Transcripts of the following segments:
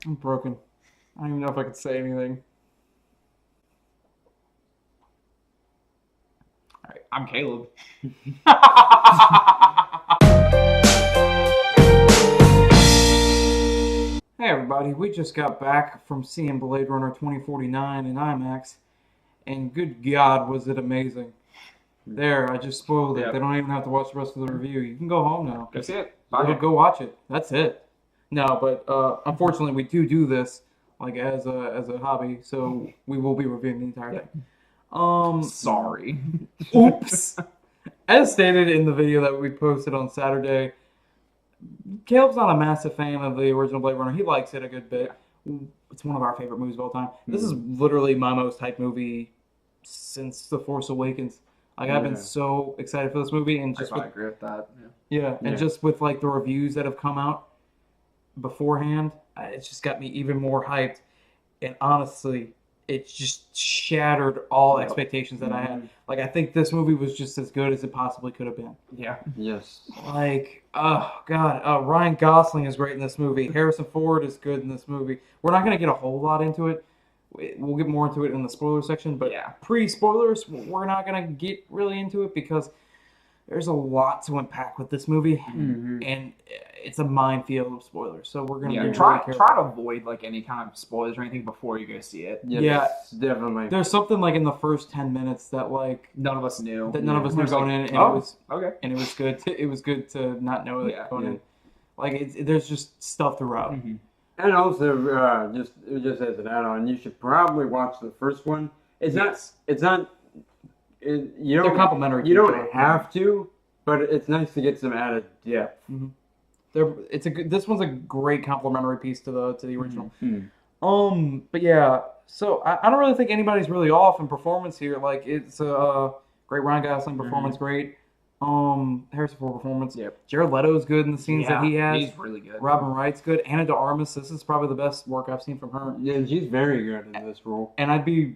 I'm broken. I don't even know if I could say anything. All right, I'm Caleb. Hey everybody, we just got back from seeing Blade Runner 2049 in IMAX, and good God, was it amazing. There, I just spoiled it. Yep. They don't even have to watch the rest of the review. You can go home now. Go see it. Go watch it. That's it. No, but unfortunately, we do this like as a hobby, so we will be reviewing the entire thing. Sorry. Oops. As stated in the video that we posted on Saturday, Caleb's not a massive fan of the original Blade Runner. He likes it a good bit. It's one of our favorite movies of all time. This is literally my most hyped movie since The Force Awakens. Like, I've been so excited for this movie, and just I agree with that. just with like the reviews that have come out beforehand, it's just got me even more hyped. And honestly, it just shattered all expectations that I had. Like, I think this movie was just as good as it possibly could have been. Yeah. Yes. Like, oh god, Ryan Gosling is great in this movie. Harrison Ford is good in this movie. We're not gonna get a whole lot into it. We'll get more into it in the spoiler section, but pre-spoilers, we're not gonna get really into it because there's a lot to unpack with this movie, and it's a minefield of spoilers. So we're gonna be try really careful. to avoid like any kind of spoilers or anything before you go see it. Yes, definitely. There's something like in the first 10 minutes that like None of us knew. none of us knew going in, and oh, it was okay. and it was good. It was good to not know that going in. Like there's just stuff throughout. And also, just as an add-on, you should probably watch the first one. It's not. You don't. They're complementary. You don't have to, but it's nice to get some added depth. This one's a great complementary piece to the original. But yeah, so I don't really think anybody's really off in performance here. Like, it's a great Ryan Gosling performance, great Harrison Ford performance. Jared Leto's good in the scenes that he has. He's really good. Robin Wright's good. Anna de Armas, this is probably the best work I've seen from her. Yeah, and she's very good in this role. And I'd be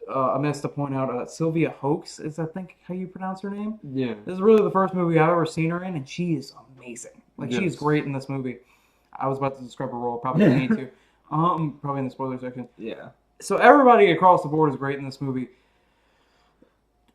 amiss to point out Sylvia Hoeks is, I think, how you pronounce her name. Yeah. This is really the first movie I've ever seen her in, and she is amazing. Like, she is great in this movie. I was about to describe her role. Probably don't need to. Probably in the spoiler section. Yeah. So everybody across the board is great in this movie.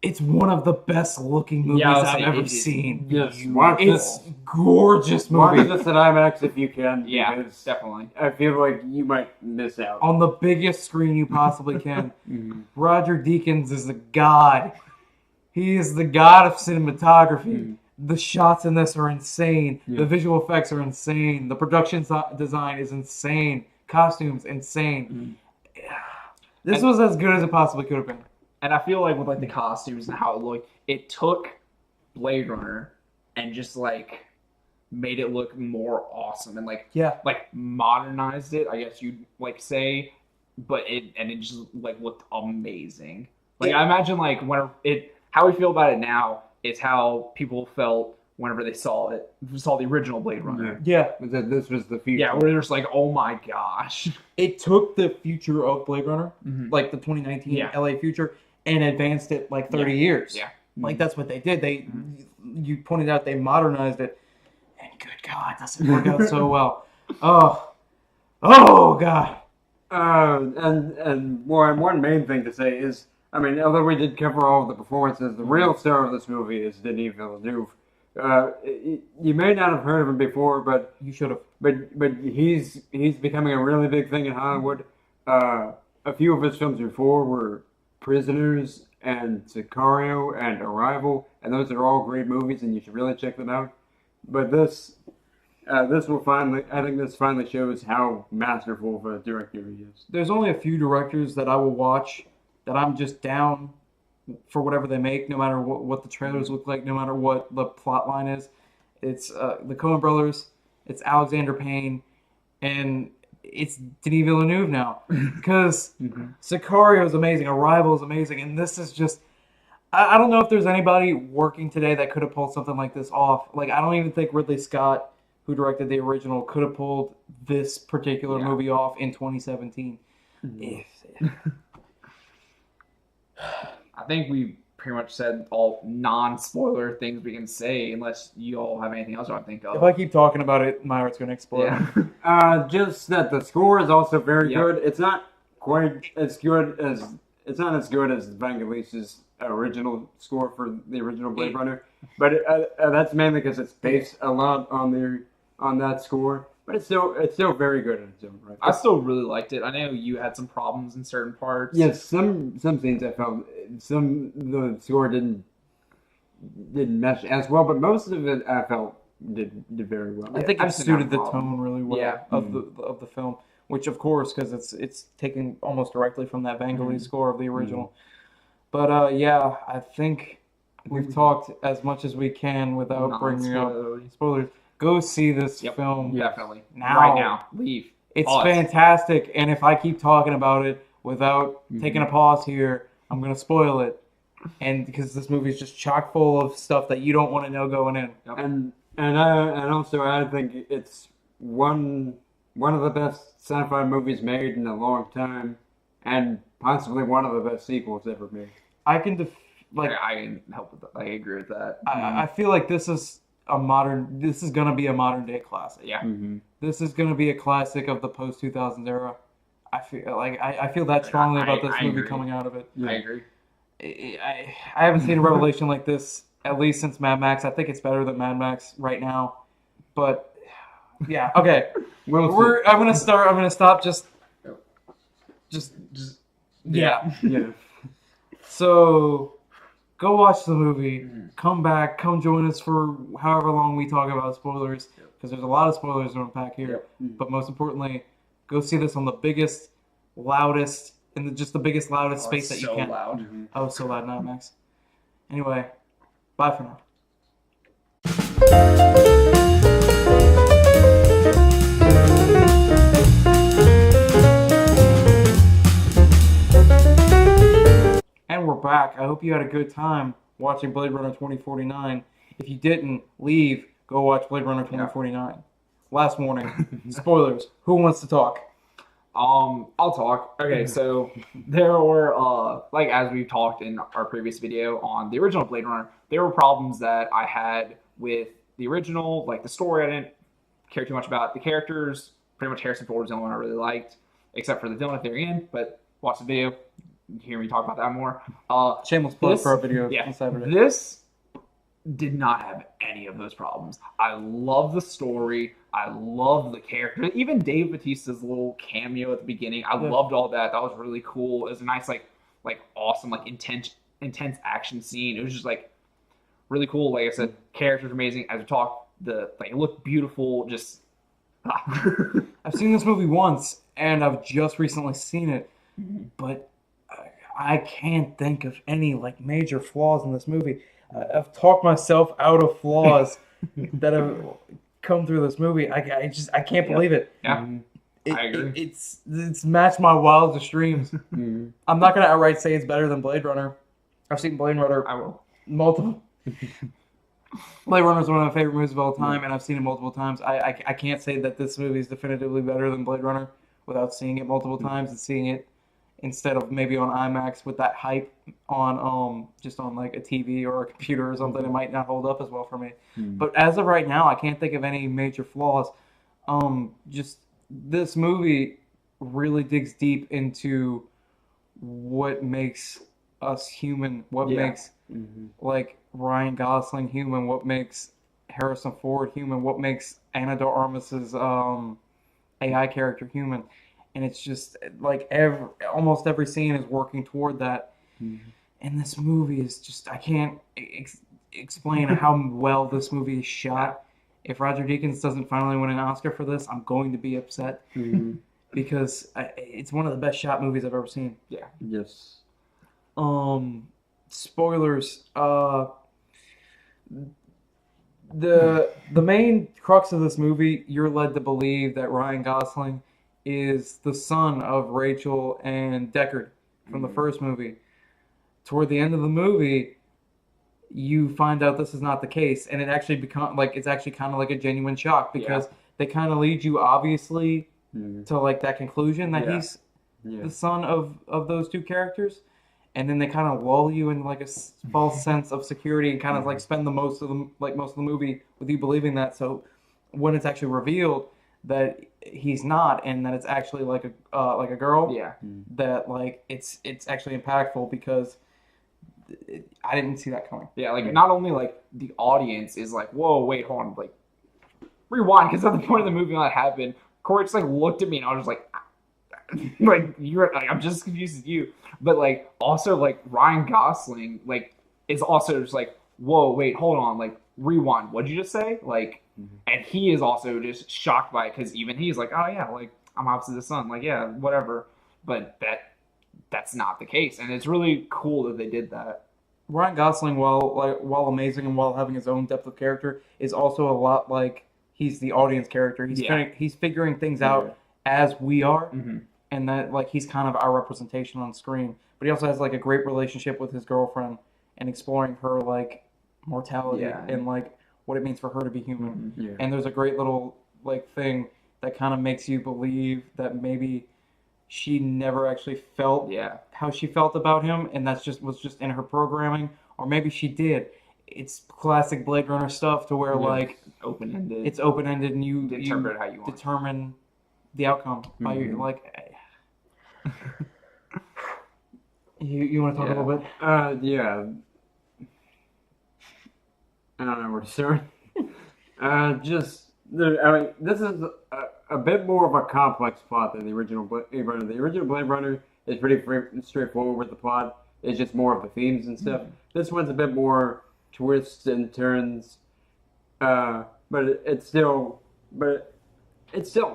It's one of the best looking movies I've ever seen. Yes, it's gorgeous movie. Watch this at IMAX if you can. Yeah, definitely. I feel like you might miss out. On the biggest screen you possibly can. Roger Deakins is a god. He is the god of cinematography. The shots in this are insane. The visual effects are insane. The production design is insane. Costumes, insane. This was as good as it possibly could have been. And I feel like with like the costumes and how it looked, it took Blade Runner and just like made it look more awesome and like modernized it, I guess you'd like say, but it just like looked amazing. Like I imagine like how we feel about it now is how people felt whenever they saw the original Blade Runner. Yeah. This was the future. Yeah, where they're just like, oh my gosh. It took the future of Blade Runner, like the 2019 LA future, and advanced it like 30 years. Yeah. Like that's what they did. You pointed out they modernized it, and good God, does it work out so well. Oh God. And one main thing to say is, I mean, although we did cover all of the performances, the real star of this movie is Denis Villeneuve. You may not have heard of him before, but you should have. But he's becoming a really big thing in Hollywood. A few of his films before were Prisoners and Sicario and Arrival, and those are all great movies, and you should really check them out. But this finally shows how masterful of a director he is. There's only a few directors that I will watch that I'm just down for whatever they make, no matter what the trailers look like, no matter what the plot line is. It's the Coen brothers, it's Alexander Payne, and it's Denis Villeneuve now. Because Sicario is amazing, Arrival is amazing, and this is just... I don't know if there's anybody working today that could have pulled something like this off. Like, I don't even think Ridley Scott, who directed the original, could have pulled this particular movie off in 2017. I think we pretty much said all non-spoiler things we can say, unless you all have anything else you want to think of. If I keep talking about it, my heart's gonna explode. Yeah. Just that the score is also very Yep. good. It's not quite as good as Vangelis's original score for the original Blade Runner, but that's mainly because it's based a lot on that score. But it's still very good in its own right. I still really liked it. I know you had some problems in certain parts. Yes, some scenes I felt the score didn't mesh as well, but most of it I felt did very well. I think I've it seen suited that the problem. tone really well Yeah. of the film, which of course because it's taken almost directly from that Vangelis score of the original. But yeah, I think we've talked as much as we can without bringing up Non-spoilery. spoilers. Go see this Yep. film. Definitely. Now. Right now. Leave. It's Pause. fantastic, and if I keep talking about it without taking a pause here, I'm gonna spoil it. And because this movie is just chock full of stuff that you don't want to know going in. And also I think it's one of the best sci-fi movies made in a long time, and possibly one of the best sequels ever made. I can I can help with that. I agree with that. I feel like this is gonna be a modern day classic. Yeah. Mm-hmm. This is gonna be a classic of the post 2000s era. I feel that strongly about this I movie agree. coming out of it. I agree. I haven't seen a revelation like this at least since Mad Max. I think it's better than Mad Max right now, but yeah, okay. I'm gonna stop. Just yeah. Yeah. So go watch the movie. Come back. Come join us for however long we talk about spoilers, because there's a lot of spoilers to unpack here. But most importantly, go see this on the biggest, loudest, the biggest, loudest space that you so can. loud. Oh, so loud now, Max. Anyway, bye for now. And we're back. I hope you had a good time watching Blade Runner 2049. If you didn't, leave. Go watch Blade Runner 2049. Last warning. Spoilers. Who wants to talk? I'll talk. Okay, so there were, like as we've talked in our previous video on the original Blade Runner, there were problems that I had with the original, like the story I didn't care too much about. The characters, pretty much Harrison Ford was the only one I really liked, except for the villain at the very end, but watch the video, you hear me talk about that more. Shameless plug This- for our video Yeah, on Saturday. this did not have any of those problems. I love the story. I love the character. Even Dave Bautista's little cameo at the beginning. I loved all that. That was really cool. It was a nice, like awesome, like intense action scene. It was just like really cool. Like I said, characters were amazing. As we talked, it looked beautiful. Just I've seen this movie once, and I've just recently seen it, but I can't think of any like major flaws in this movie. I've talked myself out of flaws that have come through this movie. I can't believe it. yeah. I agree. It's matched my wildest dreams. Mhm. I'm not gonna outright say it's better than Blade Runner. I've seen Blade Runner I will. multiple. Blade Runner is one of my favorite movies of all time, and I've seen it multiple times. I can't say that this movie is definitively better than Blade Runner without seeing it multiple times and seeing it instead of maybe on IMAX with that hype on just on like a TV or a computer or something. It might not hold up as well for me. But as of right now, I can't think of any major flaws. Just this movie really digs deep into what makes us human, what makes like Ryan Gosling human, what makes Harrison Ford human, what makes Ana de Armas's AI character human. And it's just like almost every scene is working toward that. And this movie is just, I can't explain how well this movie is shot. If Roger Deakins doesn't finally win an Oscar for this, I'm going to be upset because it's one of the best shot movies I've ever seen. Yeah. Yes. Spoilers. The main crux of this movie, you're led to believe that Ryan Gosling is the son of Rachel and Deckard from the first movie. Toward the end of the movie, you find out this is not the case, and it actually it's actually kind of like a genuine shock because they kind of lead you obviously to like that conclusion that he's the son of those two characters, and then they kind of lull you in like a false sense of security and kind of like spend the most of the movie with you believing that. So when it's actually revealed that he's not, and that it's actually like a girl, Yeah. that like it's actually impactful because I didn't see that coming. Yeah, like not only like the audience is like, whoa, wait, hold on, like rewind, because at the point of the movie when that happened, Corey just like looked at me and I was just like, like you're like I'm just as confused as you. But like also like Ryan Gosling like is also just like, whoa, wait, hold on, like rewind. What'd you just say? Like, and he is also just shocked by it because even he's like, oh yeah, like I'm opposite the sun, like yeah, whatever. But that's not the case, and it's really cool that they did that. Ryan Gosling, while amazing and while having his own depth of character, is also a lot like he's the audience character. He's figuring things out as we are, and that like he's kind of our representation on screen. But he also has like a great relationship with his girlfriend and exploring her like mortality and like what it means for her to be human. Yeah. And there's a great little like thing that kind of makes you believe that maybe she never actually felt how she felt about him, and was just in her programming, or maybe she did. It's classic Blade Runner stuff to where like Open-ended. it's open-ended, and you interpret how you want. determine the outcome by your, like. You want to talk a little bit? Yeah. I don't know where to start. I mean, this is a bit more of a complex plot than the original Blade Runner. The original Blade Runner is pretty straightforward with the plot. It's just more of the themes and stuff. This one's a bit more twists and turns, but it's still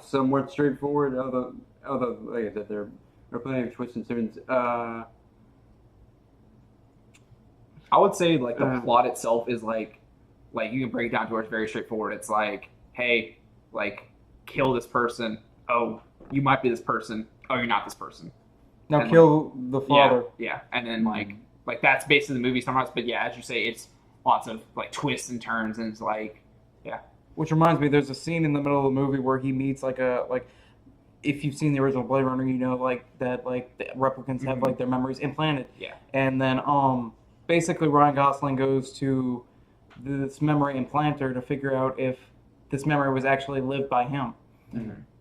somewhat straightforward. Although like I said, there are plenty of twists and turns. I would say like the plot itself is like you can break it down to where it's very straightforward. It's like, hey, like kill this person. Oh, you might be this person. Oh, you're not this person. Now and kill the father. Yeah, and then like that's basically the movie sometimes. But yeah, as you say, it's lots of like twists and turns, and it's like Which reminds me, there's a scene in the middle of the movie where he meets if you've seen the original Blade Runner, you know like that like the replicants have like their memories implanted. Yeah. And then basically Ryan Gosling goes to this memory implanter to figure out if this memory was actually lived by him.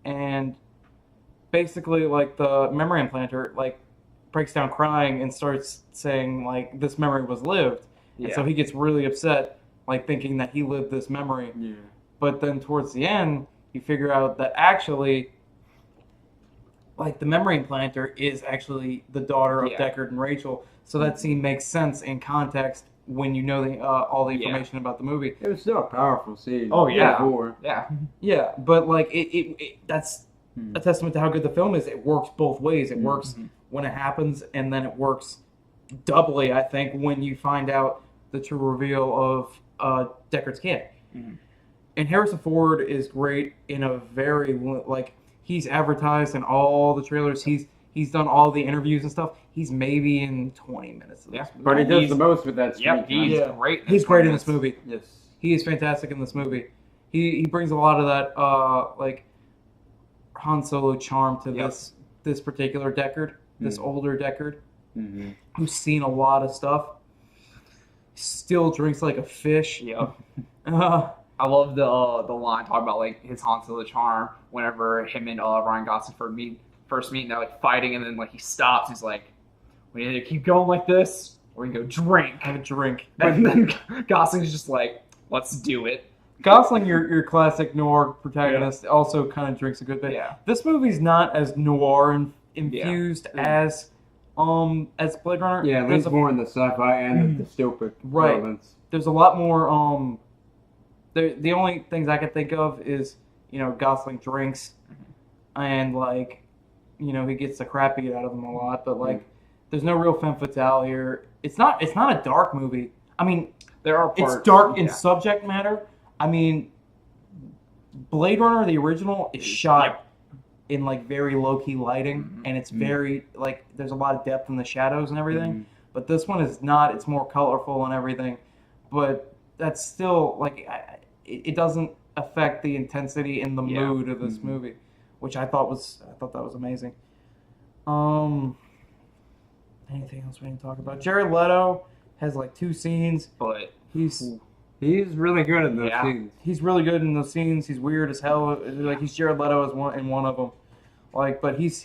And basically like the memory implanter like breaks down crying and starts saying like this memory was lived. And so he gets really upset, like thinking that he lived this memory. Yeah. But then towards the end, you figure out that actually like the memory implanter is actually the daughter of Deckard and Rachel. So that scene makes sense in context when you know all the information about the movie. It was still a powerful scene. Oh yeah. Before. Yeah, but like that's a testament to how good the film is. It works both ways. It works when it happens, and then it works doubly, I think, when you find out the true reveal of Deckard's kid. And Harrison Ford is great in a very like he's advertised in all the trailers. He's done all the interviews and stuff. He's maybe in 20 minutes of this movie. But he does the most with that screen. He's great. He's great in this movie. Yes. He is fantastic in this movie. He brings a lot of that like Han Solo charm to this particular Deckard, this older Deckard, who's seen a lot of stuff. Still drinks like a fish. Yep. I love the line talking about like his Han Solo charm whenever him and Ryan Gosling first meet and they're like fighting, and then like he stops. He's like, we either keep going like this or we can go drink. Have a drink. And then Gosling's just like, let's do it. Gosling, your classic noir protagonist, also kind of drinks a good bit. Yeah. This movie's not as noir infused as Blade Runner. Yeah, it leans more in the sci-fi and the dystopic elements. There's a lot more. The only things I can think of is Gosling drinks, and like he gets the crap beat out of him a lot. But like, there's no real femme fatale here. It's not a dark movie. I mean, there are parts. It's dark in subject matter. I mean, Blade Runner, the original, is shot in like very low key lighting, and it's very like there's a lot of depth in the shadows and everything. But this one is not. It's more colorful and everything, but that's still like it doesn't affect the intensity and the mood of this movie, which I thought that was amazing. Anything else we need to talk about? Jared Leto has like 2 scenes. But He's really good in those Yeah. scenes. he's really good in those scenes. He's weird as hell. Like he's Jared Leto as one of them. Like, but he's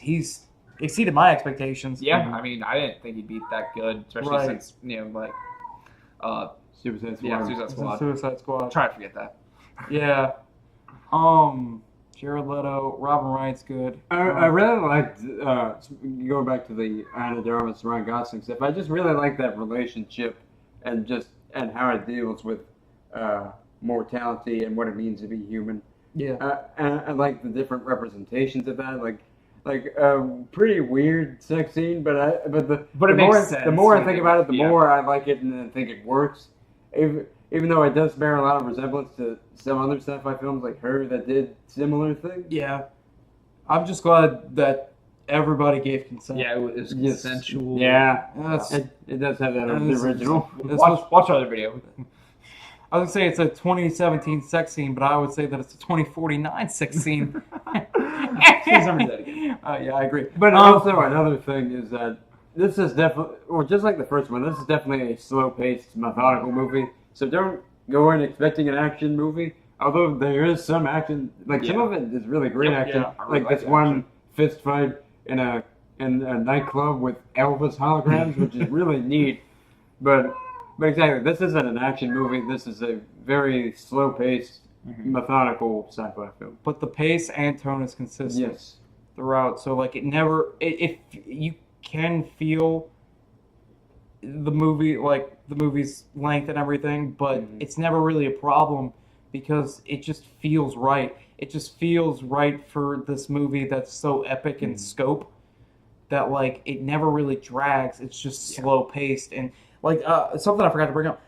exceeded my expectations. yeah, I mean, I didn't think he'd be that good, especially Right. since like Suicide Squad. yeah, Suicide It's in Squad. Suicide Squad. Try to forget that. Yeah. Jared Leto, Robin Wright's good. I really liked going back to the Ana de Armas, Ryan Gosling stuff. I just really like that relationship and how it deals with mortality and what it means to be human. Yeah. And I like the different representations of that. Like a pretty weird sex scene, but But it the makes more, sense. The more I think about it, the Yeah. more I like it, and I think it works. Even though it does bear a lot of resemblance to some other stuff I filmed, like Her, that did similar things. Yeah. I'm just glad that everybody gave consent. Yeah, it was Yes. consensual. Yeah, That's, it does have that in This the is- original. this Watch our other video. I was gonna say it's a 2017 sex scene, but I would say that it's a 2049 sex scene. Please remember that again. Yeah, I agree. But also another thing is that this is definitely, well, just like the first one, this is definitely a slow-paced, methodical movie. So don't go in expecting an action movie. Although there is some action, like some Yeah. of it is really great Yeah, action. yeah, I really like like this the one action. fist fight in a nightclub with Elvis holograms, which is really neat. But exactly, this isn't an action movie. This is a very slow-paced, methodical sci-fi film. But the pace and tone is consistent Yes. throughout. So like it never, if you can feel the movie, like the movie's length and everything, but it's never really a problem because it just feels right. It just feels right for this movie that's so epic in scope that like it never really drags. It's just slow paced and like something I forgot to bring up.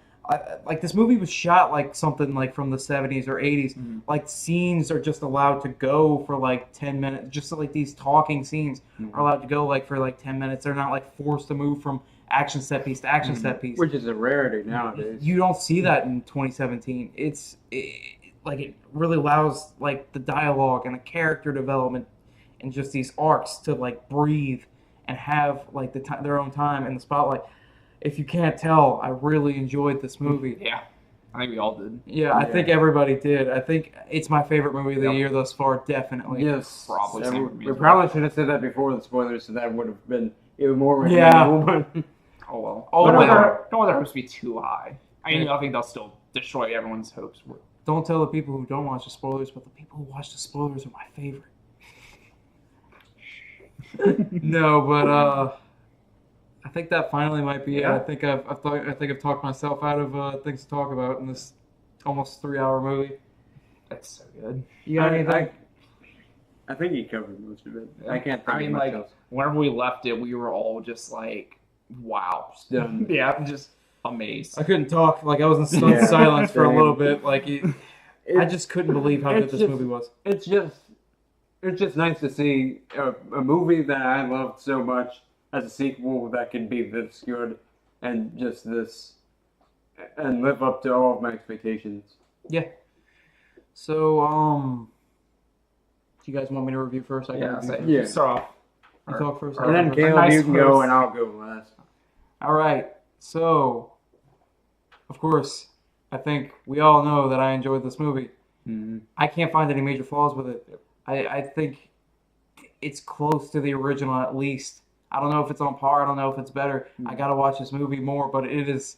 Like this movie was shot like something like from the 70s or 80s. Like scenes are just allowed to go for like 10 minutes. Just like these talking scenes are allowed to go like for like 10 minutes. They're not like forced to move from action set piece to action set piece. Which is a rarity nowadays. You don't see that in 2017. Like it really allows like the dialogue and the character development and just these arcs to like breathe and have like their own time in the spotlight. If you can't tell, I really enjoyed this movie. Yeah, I think we all did. Yeah, I think everybody did. I think it's my favorite movie of the Yep. year thus far, definitely. Yes. Probably Yeah, same for me we as well. probably should have said that before the spoilers, so that would have been even more Yeah. recommendable. But Oh well. Oh, Don't well. want their hopes to be too high. I mean, I think they'll still destroy everyone's hopes. Don't tell the people who don't watch the spoilers, but the people who watch the spoilers are my favorite. No, but I think that finally might be it. Yeah. I think I've talked myself out of things to talk about in this almost 3-hour movie. That's so good. You got anything? I think he covered most of it. Yeah. I can't think I mean, of much like, else. whenever we left it, we were all just like, wow. Stunned. Yeah, just amazed. I couldn't talk. Like I was in stunned Yeah. silence for a Same. little bit. Like I just couldn't believe how good it's this just- movie was. It's just nice to see a movie that I loved so much as a sequel that can be this good and just this and live up to all of my expectations. Yeah. So do you guys want me to review first? I can Yeah, review so first. Yeah. start off. You talk first. And then I'll go first. Caleb, nice you can go host. and I'll go last. All right. So, of course, I think we all know that I enjoyed this movie. I can't find any major flaws with it. I think it's close to the original at least. I don't know if it's on par. I don't know if it's better. I gotta watch this movie more, but it is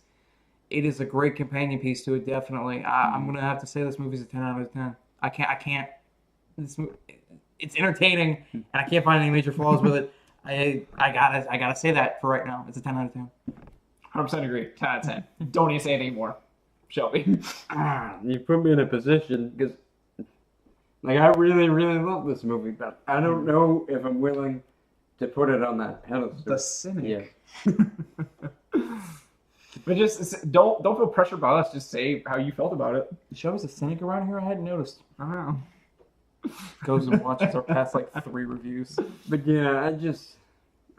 a great companion piece to it. Definitely. I'm gonna have to say this movie's a 10 out of 10. I can't. It's entertaining, and I can't find any major flaws with it. I gotta say that for right now. It's a 10 out of 10. 100% agree. 10 out of 10. Don't need to say anything more. Shelby. You put me in a position because, like, I really, really love this movie, but I don't know if I'm willing to put it on that pedestal. The cynic. Yeah. But just don't feel pressured by us. Just say how you felt about it. Shelby's a cynic around here. I hadn't noticed. I don't know. Goes and watches our past like 3 reviews. But yeah,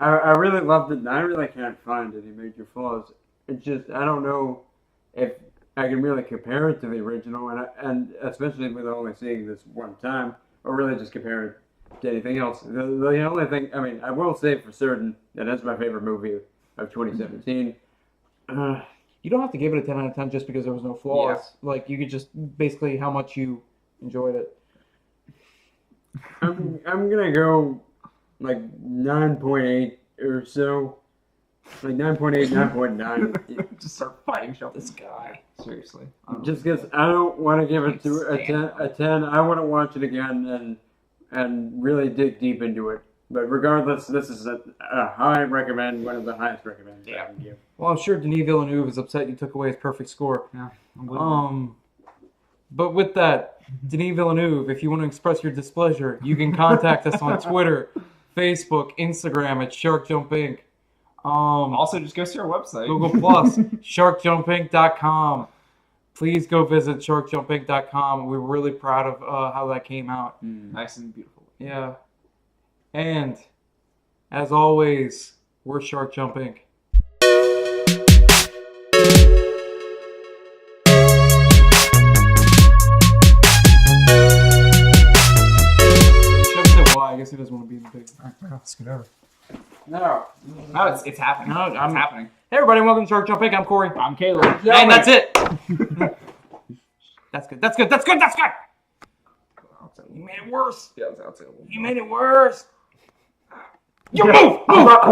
I really loved it, and I really can't find any major flaws. It's just, I don't know if I can really compare it to the original, and especially with only seeing this one time, or really just compare it to anything else. The only thing, I mean, I will say for certain that that's my favorite movie of 2017. You don't have to give it a 10 out of 10 just because there was no flaws. Like, you could just basically how much you enjoyed it. I'm gonna go like 9.8 or so, like 9.8, 9.9. Just start fighting this guy. Seriously. Just because I don't want to give it to a 10. I want to watch it again and really dig deep into it. But regardless, this is a high recommend, one of the highest recommends I can give. Well, I'm sure Denis Villeneuve is upset you took away his perfect score. Yeah. But with that, Denis Villeneuve, if you want to express your displeasure, you can contact us on Twitter, Facebook, Instagram at Shark Jump Inc. Also, just go to our website. Google Plus, SharkJumpInc.com. Please go visit SharkJumpInc.com. We're really proud of how that came out. Nice and beautiful. Yeah. And, as always, we're Shark Jump Inc. I guess he doesn't want to be in the big. Let's get over. No, it's happening. No, it's happening. Hey everybody, welcome to Shark Jump Inc. I'm Corey. I'm Caleb. And that's it. That's good. That's good. That's good. That's good. You made it worse. Yeah, You made it worse. You move. I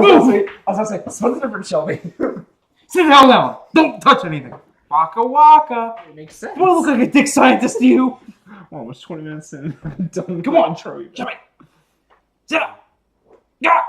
was gonna say something different, Shelby. Sit the hell down. Don't touch anything. Waka waka. It makes sense. Do I look like a dick scientist to you? Well, almost 20 minutes in. Done. Come on, Troy. Sit up. Sit up. Yeah.